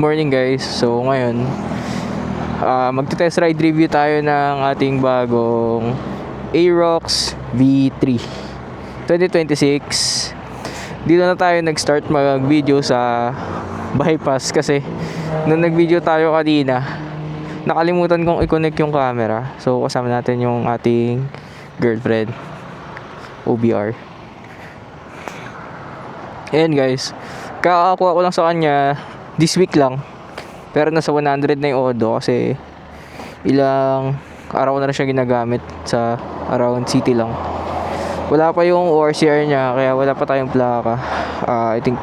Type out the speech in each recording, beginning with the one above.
Morning guys, so ngayon magte-test ride review tayo ng ating bagong Aerox V3 2026. Dito na tayo nag-start mag-video sa bypass kasi nung nag-video tayo kanina nakalimutan kong i-connect yung camera. So kasama natin yung ating girlfriend OBR. Ayan guys, kakakuha ko lang sa kanya this week lang, pero nasa 100 na yung odo kasi ilang araw na rin siya ginagamit sa around city lang. Wala pa yung ORCR niya kaya wala pa tayong plaka. I think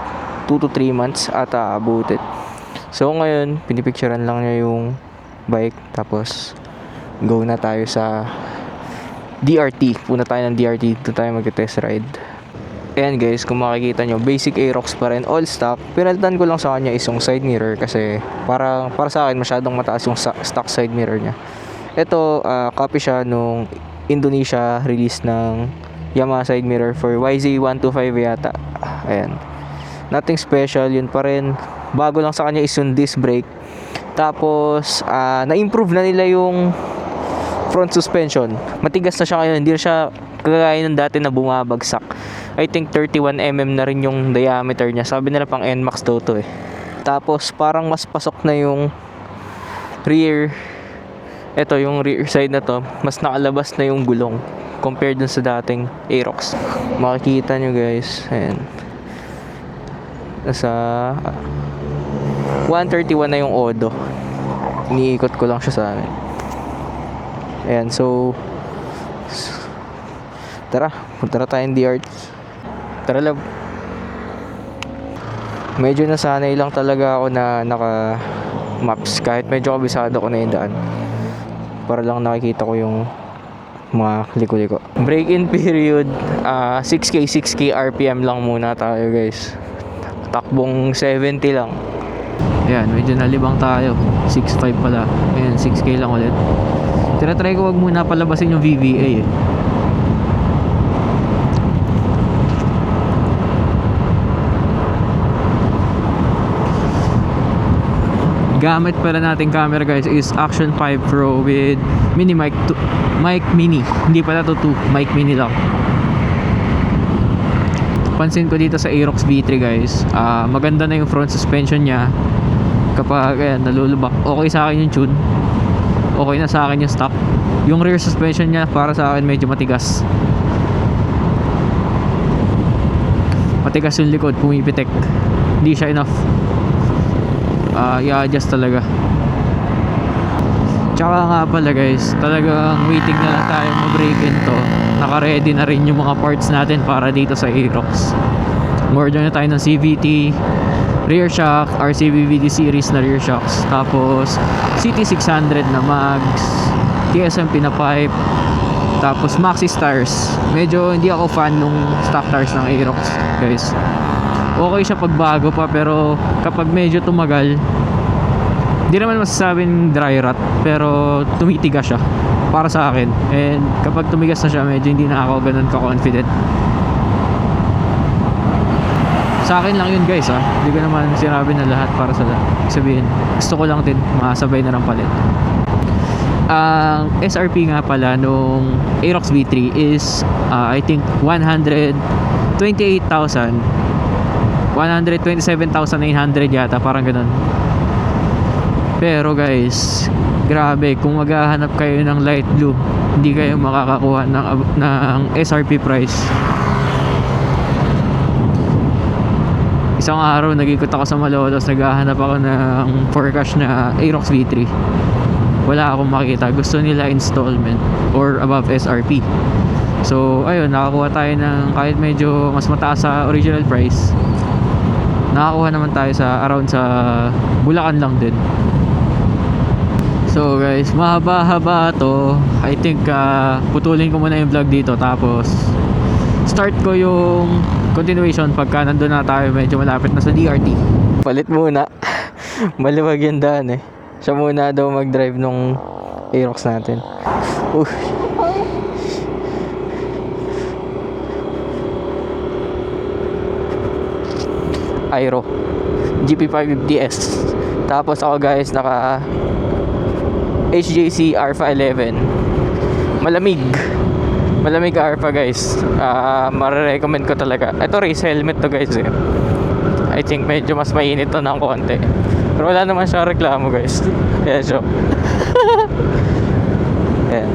2 to 3 months ata abutin. So ngayon pinipicturean lang niya yung bike, tapos go na tayo sa DRT. Puna tayo ng DRT, dito tayo mag-test ride. Ayan guys, kung makikita nyo, basic Aerox pa rin, all stock. Pinalitan ko lang sa kanya is yung side mirror kasi para sa akin masyadong mataas yung stock side mirror niya. Ito, copy siya nung Indonesia release ng Yamaha side mirror for YZ125 yata. Ayan, nothing special, yun pa rin. Bago lang sa kanya is yung disc brake. Tapos na-improve na nila yung front suspension. Matigas na siya ngayon, hindi na siya kagaya nung dati na bumabagsak. I think 31mm na rin yung diameter niya. Sabi nila pang NMAX daw to eh. Tapos parang mas pasok na yung rear. Ito yung rear side na to, mas nakalabas na yung gulong compared dun sa dating Aerox. Makikita nyo guys, ayan, nasa 131 na yung odo. Iniikot ko lang siya sa amin. Ayan, so tara, punta na tayong DRT. Tara love. Medyo nasanay lang talaga ako na naka maps kahit medyo kabisado ko na yung daan, para lang nakikita ko yung mga liko-liko. Break in period 6k RPM lang muna tayo guys. Takbong 70 lang. Ayan, medyo nalibang tayo. 6.5 pala. Ayan, 6k lang ulit. Tinatry ko wag muna palabasin yung VVA eh. Gamit pala nating camera guys is Action 5 Pro with mini mic mini. Hindi pala to 2, mic mini lang. Pansin ko dito sa Aerox V3 guys, maganda na yung front suspension niya. Kapag ayan, nalulubak, okay sa akin yung tune. Okay na sa akin yung stock. Yung rear suspension niya para sa akin medyo matigas. Matigas yung likod, pumipitik. Hindi siya enough. I-adjust talaga. Tsaka nga pala guys, talagang waiting na lang tayo mag-break in to. Naka-ready na rin yung mga parts natin para dito sa Aerox. Order na tayo ng CVT rear shock, RCVVD series na rear shocks, tapos CT600 na mags, TSMP na pipe, tapos Maxxis tires. Medyo hindi ako fan nung stock tires ng Aerox guys. Okay siya pag bago pa, pero kapag medyo tumagal, hindi naman masasabing dry rot, pero tumitigas siya para sa akin. And kapag tumigas na siya, medyo hindi na ako ganun ka-confident. Sa akin lang yun guys ha. Hindi ko naman sinabi na lahat para sa sabihin. Gusto ko lang din makasabay na ng palit. Ang SRP nga pala nung Aerox V3 is I think 127,900 yata, parang ganun. Pero guys, grabe, kung maghahanap kayo ng light blue, hindi kayo makakakuha ng SRP price. Isang araw nag-ikot ako sa Malolos, naghahanap ako ng for cash na Aerox V3. Wala akong makita. Gusto nila installment or above SRP. So ayun, nakakuha tayo ng kahit medyo mas mataas sa original price. Nakakuha naman tayo sa around sa Bulacan lang din. So guys, mahaba-haba to. I think putulin ko muna yung vlog dito, tapos start ko yung continuation pagka nandun na tayo, medyo malapit na sa DRT. Palit muna. Maluwag yung daan eh. Siya muna daw mag-drive nung Aerox natin. Aero GP550S Tapos ako guys, naka HJC Alpha 11. Malamig. Malamig Alpha guys. Mare-recommend ko talaga. Ito race helmet to guys eh. I think medyo mas mainit to ng konti. Pero wala naman siyang reklamo guys. Ayan siya. Ayan.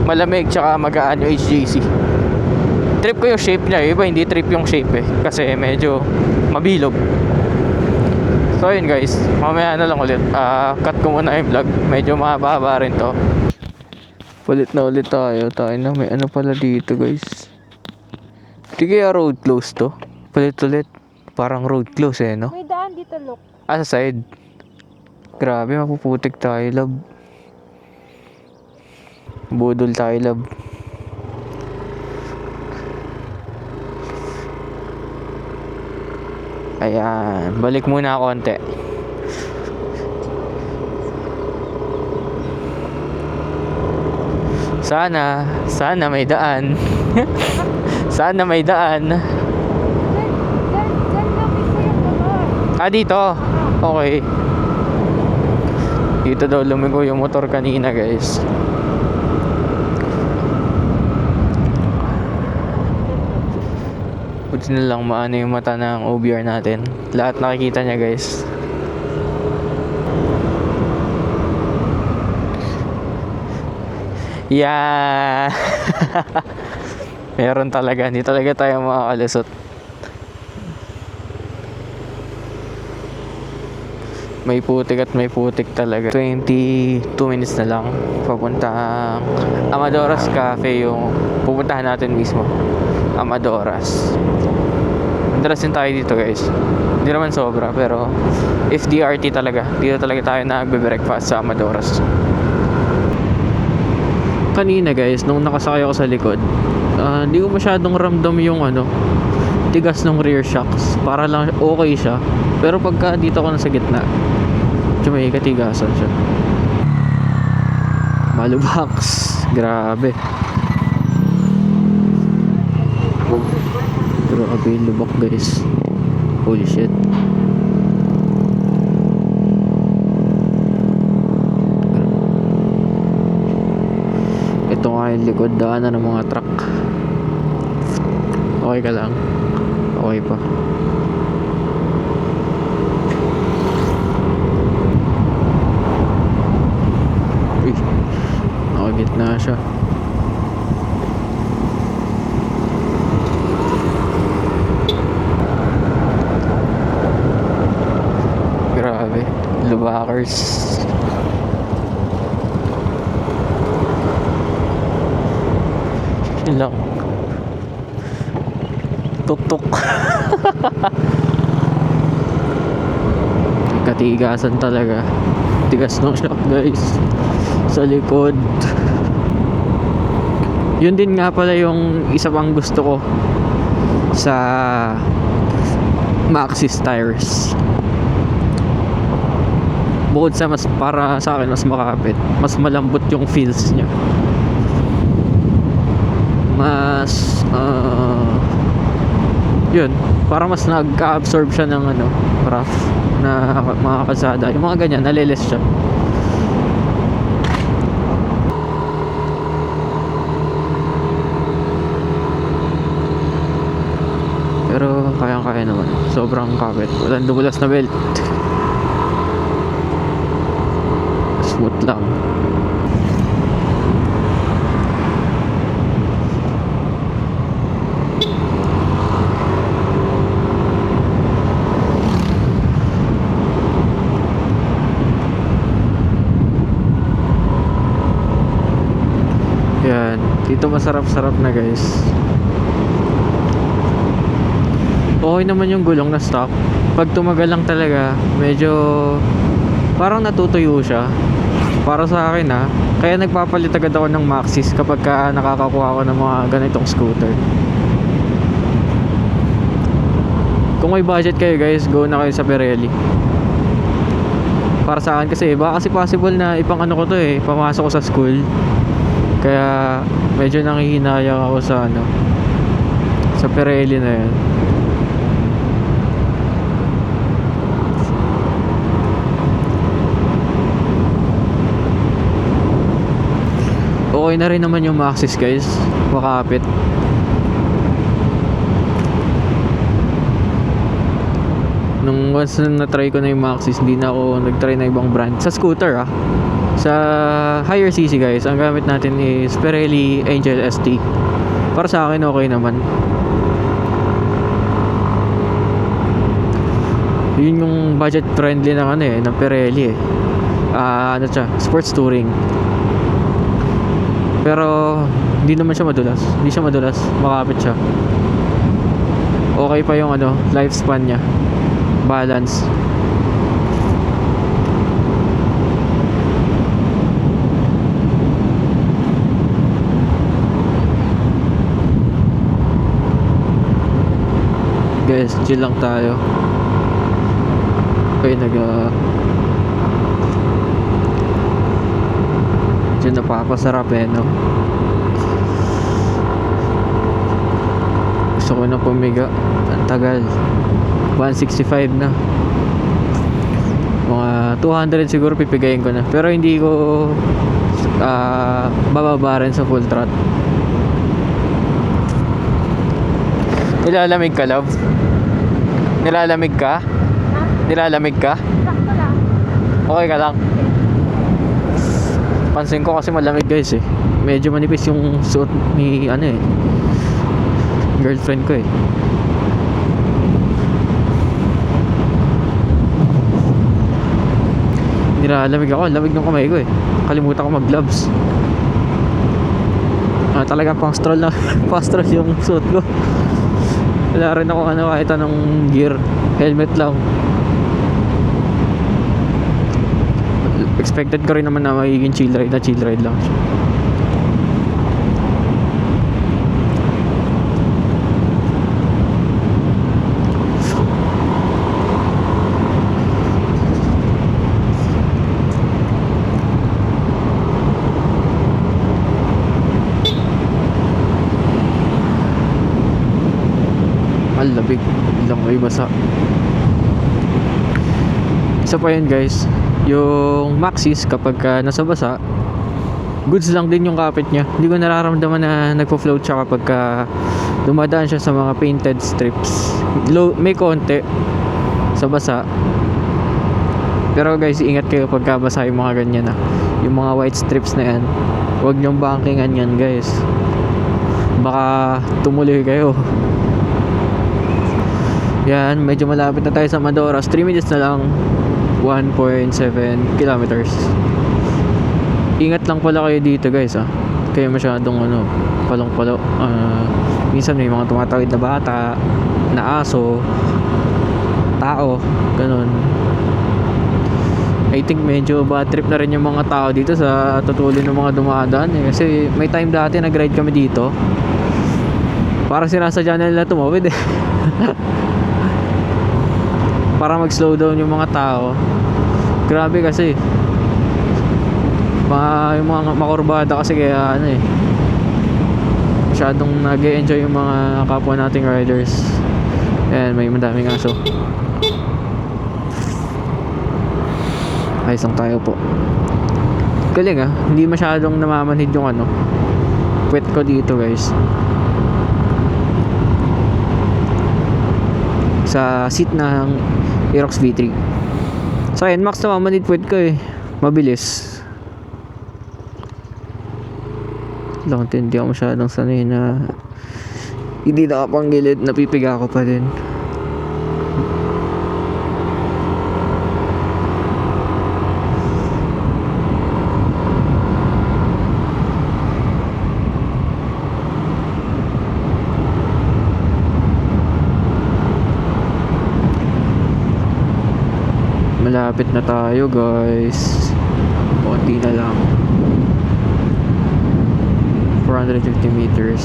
Malamig tsaka magaan yung HJC. Trip ko yung shape niya. Yung iba hindi trip yung shape eh. Kasi medyo mabilog. So yun guys, mamaya na lang ulit. Cut ko muna yung vlog. Medyo mahaba rin to. Ulit na ulit tayo. Tayo na may ano pala dito guys. Di kaya road close to? Ulit. Parang road close eh no? May daan dito, look. Sa side. Grabe, mapuputik tayo love. Budol tayo love. Ayan, balik muna konti. Sana may daan. Sana may daan. Diyan kami sa yung motor. Dito. Okay. Dito daw lumigo yung motor kanina, guys. Buti na lang maano yung mata ng OBR natin. Lahat nakikita niya, guys. Yeah. Meron talaga. Hindi talaga tayo makakalusot. May putik at may putik talaga. 22 minutes na lang. Papuntang Amadoras Cafe yung pupuntahan natin mismo. Amadoras. Madalas din tayo dito guys. Hindi naman sobra pero if DRT talaga. Dito talaga tayo nagbe-breakfast sa Amadoras. Kanina guys, nung nakasakay ako sa likod, hindi ko masyadong ramdam yung tigas ng rear shocks. Para lang okay siya. Pero pagka dito ako nasa gitna, may katigasan siya. Malubox. Grabe. Grabe yung lubak guys. Holy shit. Ito nga yung likod daanan ng mga truck. Okay ka lang? Okay pa. Uy, nakagitna siya. Grabe, lubakers. Yun lang. Tuk-tuk. Katigasan talaga. Tigas ng shock guys sa likod. Yun din nga pala yung isa pang gusto ko sa Maxxis tires. Bukod sa mas para sa akin mas makapit, mas malambot yung feels niya. Mas yun, para mas nagka-absorb siya ng rough na mga kalsada. Yung mga ganyan, nalilis siya. Pero kayang-kaya naman. Sobrang kapit. Walang dumulas na belt. Smooth lang. Yan. Dito masarap-sarap na guys. Okay naman yung gulong na stock. Pag tumagal lang talaga, medyo parang natutuyo siya. Para sa akin kaya nagpapalit agad ako ng Maxxis kapag nakakakuha ako ng mga ganitong scooter. Kung may budget kayo guys, go na kayo sa Pirelli. Para sa akin kasi baka kasi possible na ipang ko to pamasok ko sa school. Kaya medyo nanghihinayang ako sa sa Pirelli na yan. Okay na rin naman yung Maxis guys, makapit. Nung once na try ko na yung Maxis, hindi na ako nag-try na ibang brand. Sa scooter sa higher CC guys, ang gamit natin is Pirelli Angel ST. Para sa akin okay naman. Yun yung budget friendly ng ng Pirelli ano siya, sports touring. Pero hindi naman siya madulas. Hindi siya madulas, makapit siya. Okay pa yung lifespan niya. Balance. Guys, chill lang tayo. Okay, diyan napapasarap no. Gusto ko na pumiga. Ang tagal. 165 na. Mga 200 siguro pipigayin ko na. Pero hindi ko bababa rin sa full trot. Nilalamig ka, love? Nilalamig ka? Nilalamig ka? Sakto lang. Okay ka lang? Pansin ko kasi malamig guys Medyo manipis yung suot ni girlfriend ko Nilalamig ako, lamig ng kamay ko Kalimutan ko mag gloves. Talaga pang stroll na pang stroll yung suot ko. Wala rin ako kahit anong gear. Helmet lang. Expected ko rin naman na magiging chill ride lang siya. Ang labig, lang may basa. Isa pa yun guys, yung Maxis kapag nasa basa, goods lang din yung kapit niya. Hindi ko nararamdaman na nagpo-float siya kapag dumadaan siya sa mga painted strips. May konti sa basa. Pero guys, ingat kayo pagka basa yung mga ganyan yung mga white strips na yan. Huwag niyong bankingan yan guys. Baka tumuloy kayo. Yan, medyo malapit na tayo sa Madoras. 3 minutes na lang. 1.7 kilometers. Ingat lang pala kayo dito guys Kaya masyadong palong-palo. Minsan may mga tumatawid na bata, na aso, tao, ganun. I think medyo bad trip na rin yung mga tao dito sa tutulin ng mga dumadaan Kasi may time dati nag-ride kami dito. Parang sinasadya na nila tumawid para mag-slow down yung mga tao. Grabe kasi. Yung mga makurbada kasi kaya masyadong nag-e-enjoy yung mga kapwa nating riders. Ayan, may madaming aso. Ayos lang tayo po. Galing hindi masyadong namamanhid yung puwet ko dito guys. Sa seat ng Aerox V3. So ayan, max na mamanid puwet ko mabilis lang. Hindi ako masyadong sanay na hindi nakapanggilid, napipiga ako pa din. Malapit na tayo guys. Konti na lang. 450 meters.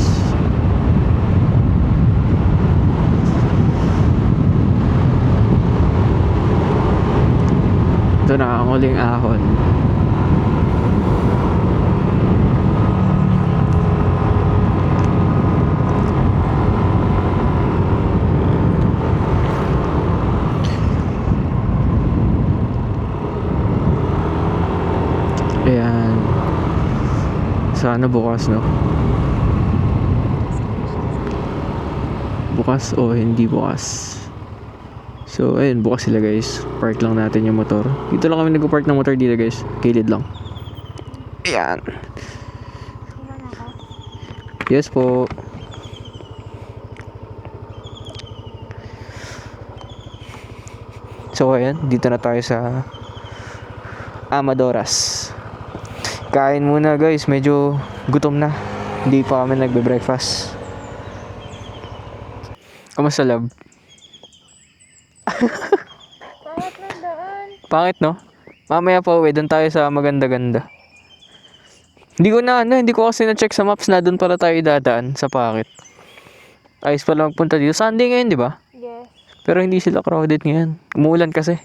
Ito na ang huling ahon. Sana bukas, no? Bukas o hindi bukas. So, ayun, bukas sila guys. Park lang natin yung motor. Dito lang kami nag-park ng motor dito guys. Kilid lang. Ayan. Iwan ako. Yes po. So, ayan. Dito na tayo sa Amadoras. Kain muna guys. Medyo gutom na. Hindi pa kami nagbe-breakfast. Kamusta, love? Bakit ng daan? Pangit, no? Mamaya pa uwi, doon tayo sa maganda-ganda. Hindi ko kasi na-check sa maps na doon pala tayo dadaan sa Pakit. Ayos pala magpunta dito. Sunday ngayon, di ba? Yes. Pero hindi sila crowded ngayon. Umuulan kasi.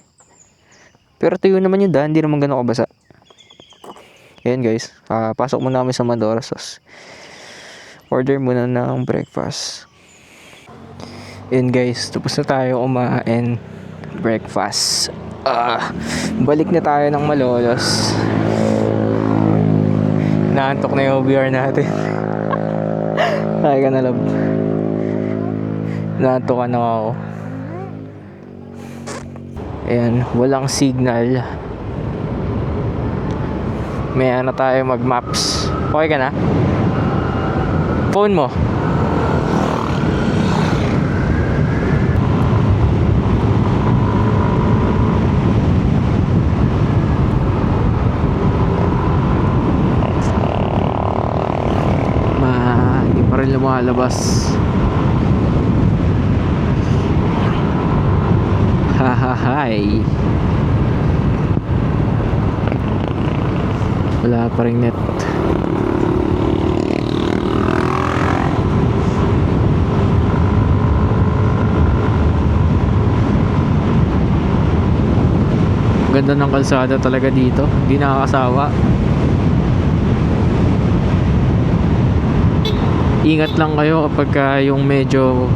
Pero tuyo naman yung daan, hindi naman ganun kabasa. Ayan guys, pasok muna kami sa Madoras. Order muna ng breakfast. Ayan guys, tapos na tayo kumain breakfast. Balik na tayo ng Malolos. Naantok na yung OBR natin. Kaya ka na, love. Naantok ka na ako. Ayan, walang signal. May ano tayo mag-maps. Okay ka na? Phone mo. Hindi pa rin lumalabas. Hahahay. Wala pa rin net. Ganda ng kalsada talaga dito. Hindi nakakasawa. Ingat lang kayo kapag yung medyo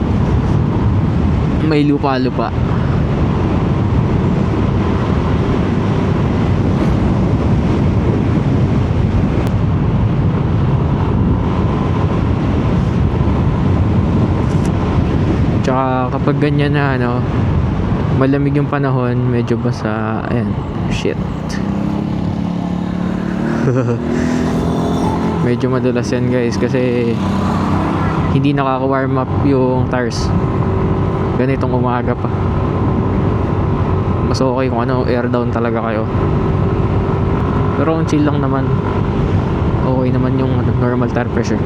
may lupa-lupa. Tsaka kapag ganyan na malamig yung panahon, medyo basa. Ayan, shit. Medyo madulas yan guys kasi hindi nakaka-warm up yung tires. Ganitong umaga pa. Mas okay kung air down talaga kayo. Pero ang chill lang naman. Okay naman yung normal tire pressure.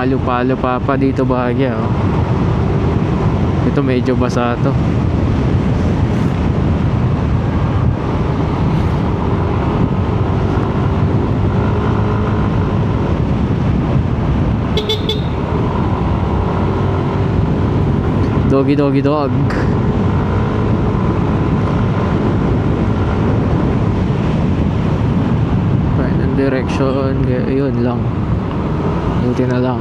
Lupa-lupa pa dito bahagya Ito medyo basa to. Doggy doggy dog. Right ng direction, yun lang. Buti na lang.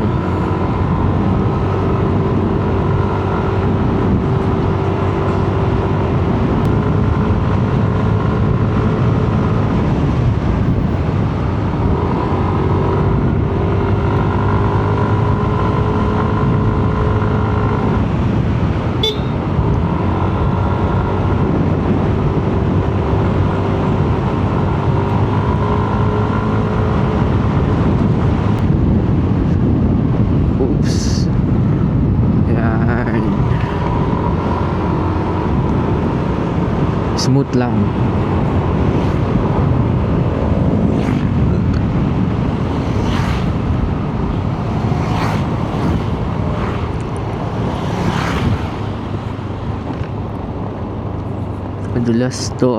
Smooth lang. Madulas to.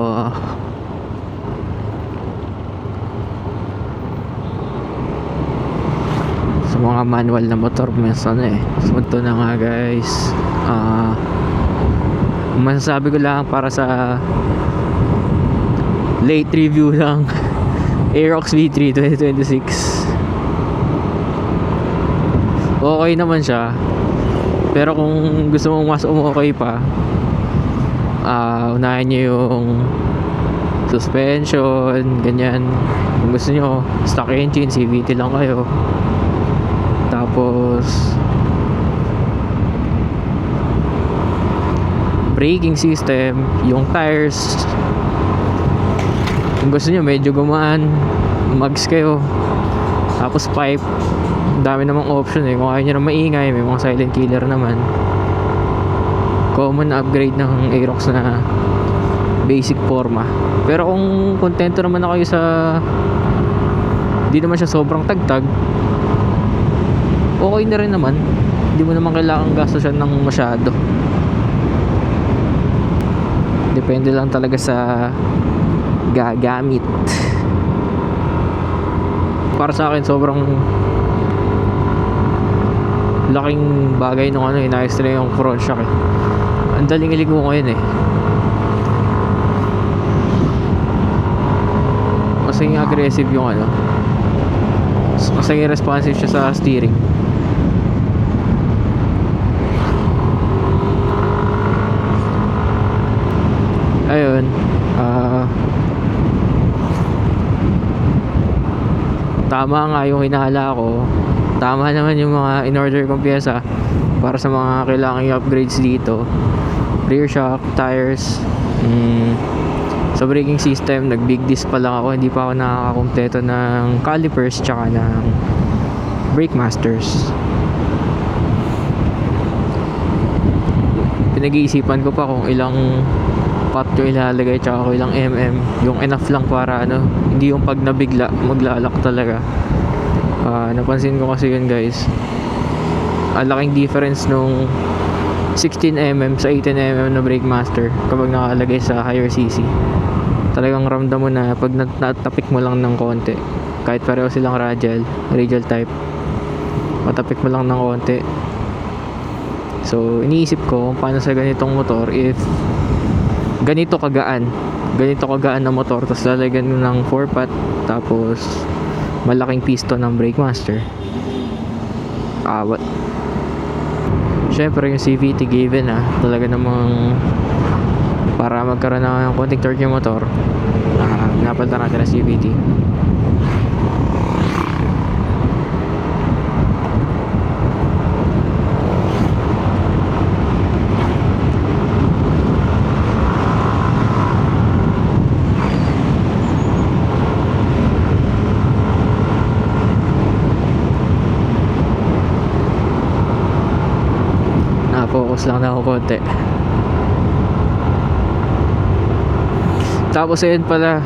Sa mga manual na motor, mas ano eh. So ito na nga guys. Masasabi ko lang para sa late review ng Aerox V3 2026. Okay naman siya. Pero kung gusto mong mas okay pa, unahin nyo yung suspension, ganyan. Kung gusto nyo stock engine, CVT lang kayo. Tapos braking system, yung tires, kung gusto nyo medyo gumaan, mags kayo. Tapos pipe, dami namang option eh. Kung ayaw nyo na maingay, may mga silent killer naman. Common upgrade ng Aerox na basic forma. Pero kung kontento naman na kayo sa di naman siya sobrang tagtag, okay na rin naman. Hindi mo naman kailangan gastusan ng masyado. Depende lang talaga sa gagamit. Para sa akin sobrang laking bagay nung ano, inayos nila yung front shock eh. Ang daling iligo ngayon eh. Masing aggressive yung ano, masing responsive siya sa steering. Ayun, tama nga yung hinahala ko. Tama naman yung mga in-order kong pyesa para sa mga kailangang i-upgrades dito. Rear shock, tires, sa braking system, nag-big disc pa lang ako. Hindi pa ako nakakakompleto ng calipers tsaka ng brake masters. Pinag-iisipan ko pa kung ilang pot yung ilalagay tsaka kung ilang yung enough lang para ano, hindi yung pag nabigla maglalak talaga. Napansin ko kasi yun guys, ang laking difference nung 16mm sa 18mm na brake master kapag nakalagay sa higher cc. Talagang ramdam mo na pag natapik mo lang ng konti, kahit pareho silang radial type, matapik mo lang ng konti. So iniisip ko kung paano sa ganitong motor, if ganito kagaan na motor, tapos lalagyan mo ng 4-pot, tapos malaking piston ng brake master, syempre yung CVT given talaga namang para magkaroon ng konting torque yung motor, napalitan natin ng CVT. Focus lang na ako konti. Tapos ayun pala,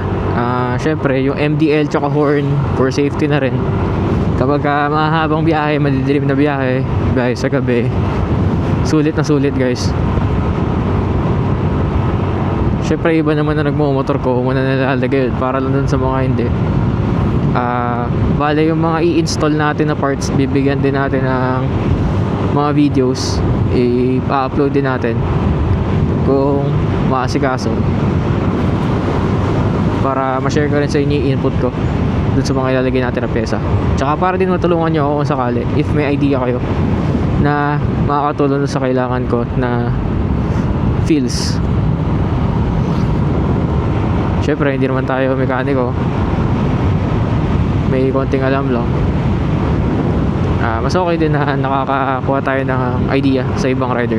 syempre yung MDL tsaka horn for safety na rin. Kapag mahabang biyahe, madidilim na biyahe sa gabi, sulit na sulit guys. Syempre iba naman na nagmumotor ko, muna nalalagay yun para lang dun sa mga hindi. Bale yung mga i-install natin na parts, bibigyan din natin ng mga videos, i-upload din natin kung maasikaso, para ma-share ko rin sa inyo yung input ko dun sa mga ilalagay natin na pyesa. Tsaka para din matulungan nyo ako kung sakali, if may idea kayo na makakatulong sa kailangan ko na feels. Syempre hindi naman tayo mekaniko, may konting alam lang. Mas okay din na nakakakuha tayo ng idea sa ibang rider.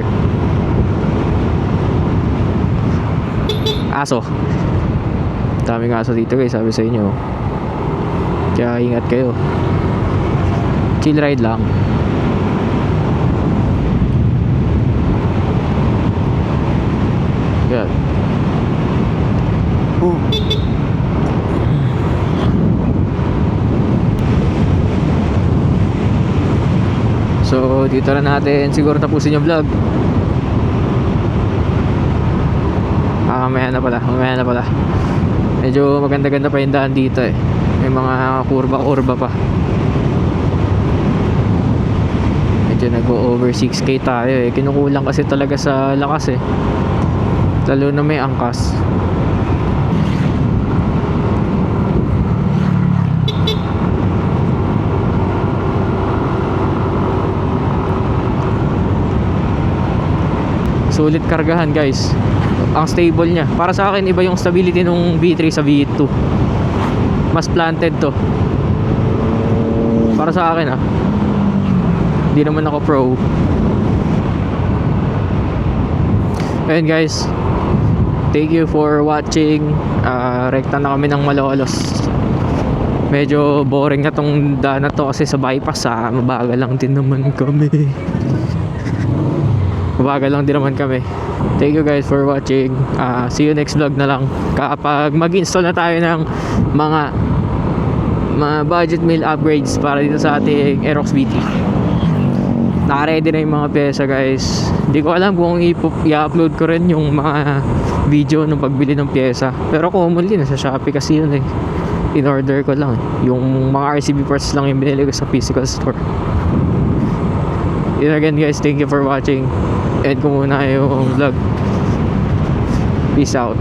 Aso, daming aso dito guys, sabi sa inyo, kaya ingat kayo. Chill ride lang. Yan. So dito na natin siguro tapusin yung vlog. mamaya na pala. Medyo maganda-ganda pa yung daan dito eh. May mga kurba-kurba pa. Medyo nag-over 6K tayo eh. Kinukulang kasi talaga sa lakas eh. Lalo na may angkas. Sulit kargahan guys. Ang stable niya. Para sa akin iba yung stability nung V3 sa V2. Mas planted to. Para sa akin ah. Hindi naman ako pro. Ayun guys. Thank you for watching. Rekta na kami ng Malolos. Medyo boring na tong daan na to kasi sa bypass mabagal lang din naman kami. Thank you guys for watching. See you next vlog na lang. Kapag mag-install na tayo ng mga budget meal upgrades para dito sa ating Aerox VT. Naka-ready na yung mga pyesa guys. Hindi ko alam kung i-upload ko rin yung mga video ng pagbili ng pyesa. Pero commonly nasa Shopee kasi yun eh. In-order ko lang eh. Yung mga RCB parts lang yung binili ko sa physical store. Yun again guys, thank you for watching. End ko muna yung vlog. Peace out.